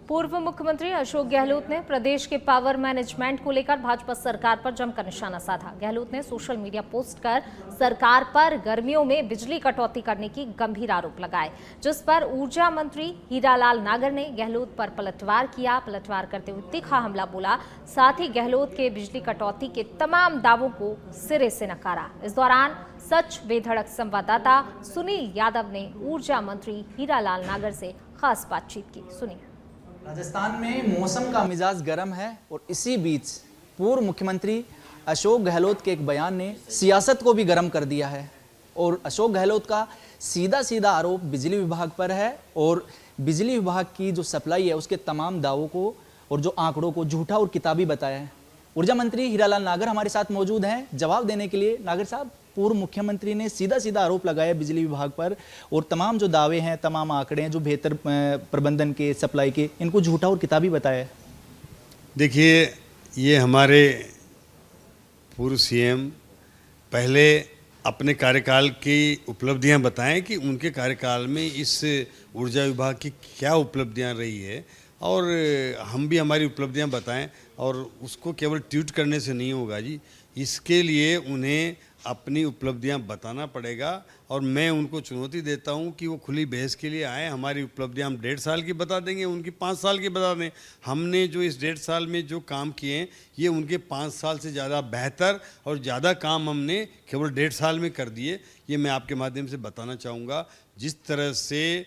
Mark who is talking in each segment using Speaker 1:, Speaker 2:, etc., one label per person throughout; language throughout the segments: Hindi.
Speaker 1: पूर्व मुख्यमंत्री अशोक गहलोत ने प्रदेश के पावर मैनेजमेंट को लेकर भाजपा सरकार पर जमकर निशाना साधा। गहलोत ने सोशल मीडिया पोस्ट कर सरकार पर गर्मियों में बिजली कटौती करने की गंभीर आरोप लगाए, जिस पर ऊर्जा मंत्री हीरालाल नागर ने गहलोत पर पलटवार किया। पलटवार करते हुए तीखा हमला बोला। साथ ही गहलोत के बिजली कटौती के तमाम दावों को सिरे से नकारा। इस दौरान सच बेधड़क संवाददाता सुनील यादव ने ऊर्जा मंत्री हीरालाल नागर से खास बातचीत की। सुनिए।
Speaker 2: राजस्थान में मौसम का मिजाज गर्म है और इसी बीच पूर्व मुख्यमंत्री अशोक गहलोत के एक बयान ने सियासत को भी गर्म कर दिया है। और अशोक गहलोत का सीधा सीधा आरोप बिजली विभाग पर है और बिजली विभाग की जो सप्लाई है उसके तमाम दावों को और जो आंकड़ों को झूठा और किताबी बताया है। ऊर्जा मंत्री हीरालाल नागर हमारे साथ मौजूद हैं जवाब देने के लिए। नागर साहब, पूर्व मुख्यमंत्री ने सीधा सीधा आरोप लगाया बिजली विभाग पर और तमाम जो दावे हैं, तमाम आंकड़े हैं जो बेहतर प्रबंधन के, सप्लाई के, इनको झूठा और किताबी बताया है।
Speaker 3: देखिए, ये हमारे पूर्व सीएम पहले अपने कार्यकाल की उपलब्धियां बताएं कि उनके कार्यकाल में इस ऊर्जा विभाग की क्या उपलब्धियां रही है, और हम भी हमारी उपलब्धियां बताएं। और उसको केवल ट्वीट करने से नहीं होगा जी, इसके लिए उन्हें अपनी उपलब्धियां बताना पड़ेगा। और मैं उनको चुनौती देता हूं कि वो खुली बहस के लिए आए। हमारी उपलब्धियां हम 1.5 साल की बता देंगे, उनकी 5 साल की बता दें। हमने जो इस 1.5 साल में जो काम किए हैं ये उनके 5 साल से ज़्यादा बेहतर और ज़्यादा काम हमने केवल 1.5 साल में कर दिए। ये मैं आपके माध्यम से बताना चाहूँगा। जिस तरह से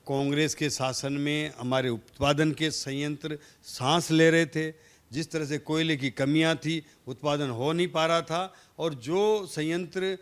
Speaker 3: कांग्रेस के शासन में हमारे उत्पादन के संयंत्र सांस ले रहे थे, जिस तरह से कोयले की कमियां थी, उत्पादन हो नहीं पा रहा था, और जो संयंत्र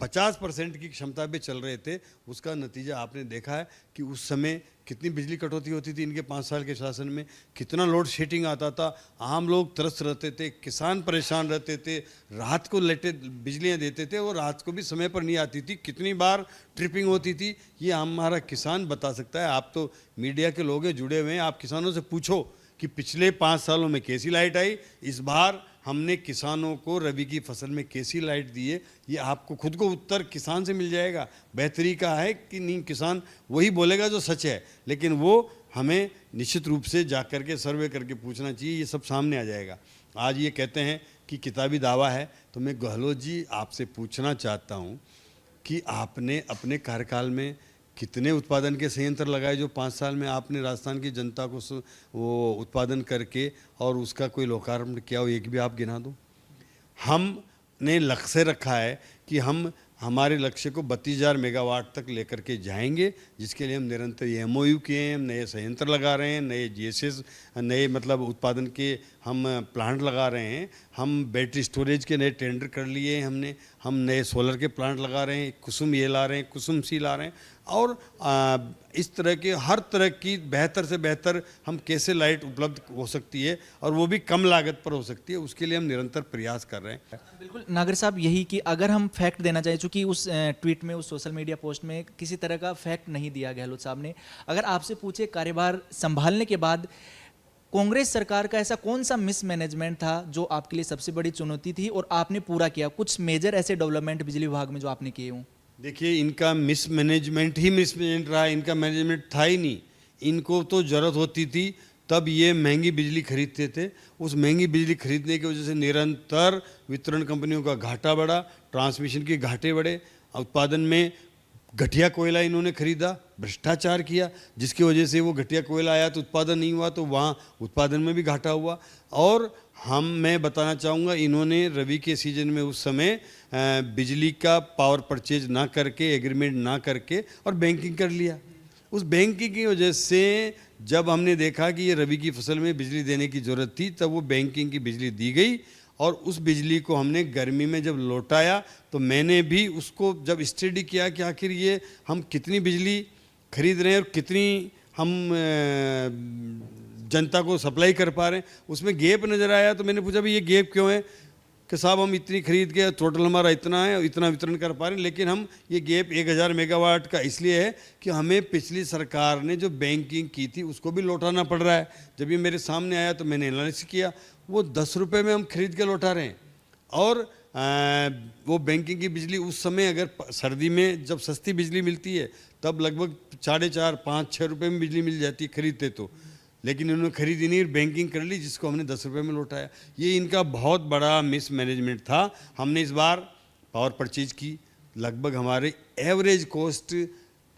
Speaker 3: 50% की क्षमता पे चल रहे थे, उसका नतीजा आपने देखा है कि उस समय कितनी बिजली कटौती होती थी। इनके 5 साल के शासन में कितना लोड शेडिंग आता था, आम लोग त्रस्त रहते थे, किसान परेशान रहते थे, रात को लेटे बिजलियां देते थे और रात को भी समय पर नहीं आती थी, कितनी बार ट्रिपिंग होती थी, ये हमारा किसान बता सकता है। आप तो मीडिया के लोग हैं, जुड़े हुए हैं, आप किसानों से पूछो कि पिछले 5 सालों में कैसी लाइट आई, इस बार हमने किसानों को रबी की फसल में कैसी लाइट दी है, ये आपको खुद को उत्तर किसान से मिल जाएगा। बेहतरी का है कि नहीं, किसान वही बोलेगा जो सच है, लेकिन वो हमें निश्चित रूप से जा कर के सर्वे करके पूछना चाहिए, ये सब सामने आ जाएगा। आज ये कहते हैं कि किताबी दावा है, तो मैं गहलोत जी आपसे पूछना चाहता हूँ कि आपने अपने कार्यकाल में कितने उत्पादन के संयंत्र लगाए जो 5 साल में आपने राजस्थान की जनता को वो उत्पादन करके और उसका कोई लोकार्पण किया हो, एक भी आप गिना दो। हमने लक्ष्य रखा है कि हम हमारे लक्ष्य को 32,000 मेगावाट तक लेकर के जाएंगे, जिसके लिए हम निरंतर ये MOU किए हैं, हम नए संयंत्र लगा रहे हैं, नए GSS, नए मतलब उत्पादन के हम प्लांट लगा रहे हैं, हम बैटरी स्टोरेज के नए टेंडर कर लिए हैं, हम नए सोलर के प्लांट लगा रहे हैं, कुसुम ये ला रहे हैं, कुसुम सी ला रहे हैं, और इस तरह के हर तरह की बेहतर से बेहतर हम कैसे लाइट उपलब्ध हो सकती है और वो भी कम लागत पर हो सकती है, उसके लिए हम निरंतर प्रयास कर रहे हैं।
Speaker 2: बिल्कुल नागर साहब, यही कि अगर हम फैक्ट देना चाहें, चूंकि उस ट्वीट में, उस सोशल मीडिया पोस्ट में किसी तरह का फैक्ट नहीं दिया गहलोत साहब ने, अगर आपसे पूछे कार्यभार संभालने के बाद कांग्रेस सरकार का ऐसा कौन सा मिसमैनेजमेंट था जो आपके लिए सबसे बड़ी चुनौती थी और आपने पूरा किया, कुछ मेजर ऐसे डेवलपमेंट बिजली विभाग में जो आपने किए हों?
Speaker 3: देखिए, इनका मिसमैनेजमेंट रहा, इनका मैनेजमेंट था ही नहीं। इनको तो ज़रूरत होती थी तब ये महंगी बिजली खरीदते थे। उस महंगी बिजली खरीदने की वजह से निरंतर वितरण कंपनियों का घाटा बढ़ा, ट्रांसमिशन के घाटे बढ़े, उत्पादन में घटिया कोयला इन्होंने खरीदा, भ्रष्टाचार किया, जिसकी वजह से वो घटिया कोयला आया तो उत्पादन नहीं हुआ, तो वहाँ उत्पादन में भी घाटा हुआ। और मैं बताना चाहूँगा, इन्होंने रबी के सीजन में उस समय बिजली का पावर परचेज ना करके, एग्रीमेंट ना करके और बैंकिंग कर लिया। उस बैंकिंग की वजह से जब हमने देखा कि ये रबी की फसल में बिजली देने की ज़रूरत थी, तब वो बैंकिंग की बिजली दी गई और उस बिजली को हमने गर्मी में जब लौटाया तो मैंने भी उसको जब स्टडी किया कि आखिर ये हम कितनी बिजली खरीद रहे हैं और कितनी हम जनता को सप्लाई कर पा रहे हैं, उसमें गैप नज़र आया। तो मैंने पूछा भाई ये गैप क्यों है, कि साहब हम इतनी खरीद के टोटल हमारा इतना है, इतना वितरण कर पा रहे हैं, लेकिन हम ये गैप 1,000 मेगावाट का इसलिए है कि हमें पिछली सरकार ने जो बैंकिंग की थी उसको भी लौटाना पड़ रहा है। जब ये मेरे सामने आया तो मैंने एनालिसिस किया, वो 10 रुपये में हम खरीद के लौटा रहे हैं और वो बैंकिंग की बिजली उस समय अगर सर्दी में जब सस्ती बिजली मिलती है तब लगभग 4.5, 5, 6 रुपये में बिजली मिल जाती है खरीदते तो, लेकिन इन्होंने खरीदी नहीं, बैंकिंग कर ली जिसको हमने 10 रुपये में लौटाया। ये इनका बहुत बड़ा मिस मैनेजमेंट था। हमने इस बार पावर परचेज की, लगभग हमारे एवरेज कॉस्ट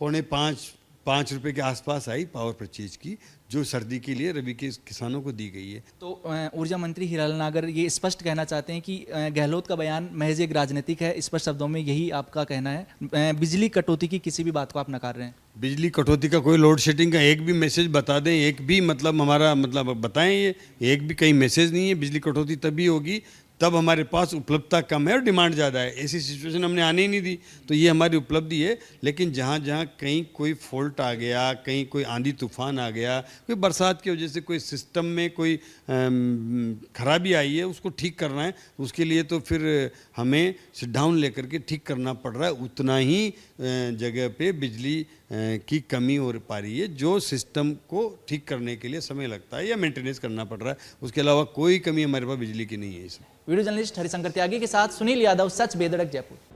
Speaker 3: 4.5 रुपये के आसपास आई पावर परचेज की, जो सर्दी के लिए रबी के किसानों को दी गई है।
Speaker 2: तो ऊर्जा मंत्री हीरालाल नागर ये स्पष्ट कहना चाहते हैं कि गहलोत का बयान महज एक राजनीतिक है, स्पष्ट शब्दों में यही आपका कहना है। बिजली कटौती की किसी भी बात को आप नकार रहे हैं।
Speaker 3: बिजली कटौती का कोई लोड शेडिंग का एक भी मैसेज बता दें, एक भी मतलब हमारा मतलब बताएं, ये एक भी कहीं मैसेज नहीं है। बिजली कटौती तभी होगी तब हमारे पास उपलब्धता कम है और डिमांड ज़्यादा है, ऐसी सिचुएशन हमने आने ही नहीं दी, तो ये हमारी उपलब्धि है। लेकिन जहाँ जहाँ कहीं कोई फॉल्ट आ गया, कहीं कोई आंधी तूफान आ गया, कोई बरसात की वजह से कोई सिस्टम में कोई खराबी आई है, उसको ठीक करना है, उसके लिए तो फिर हमें सिट डाउन लेकर के ठीक करना पड़ रहा है। उतना ही जगह पे बिजली की कमी हो पा रही है, जो सिस्टम को ठीक करने के लिए समय लगता है या मेंटेनेंस करना पड़ रहा है। उसके अलावा कोई कमी हमारे पास बिजली की नहीं है इसमें।
Speaker 2: वीडियो जर्नलिस्ट हरिशंकर त्यागी के साथ सुनील यादव, सच बेधड़क, जयपुर।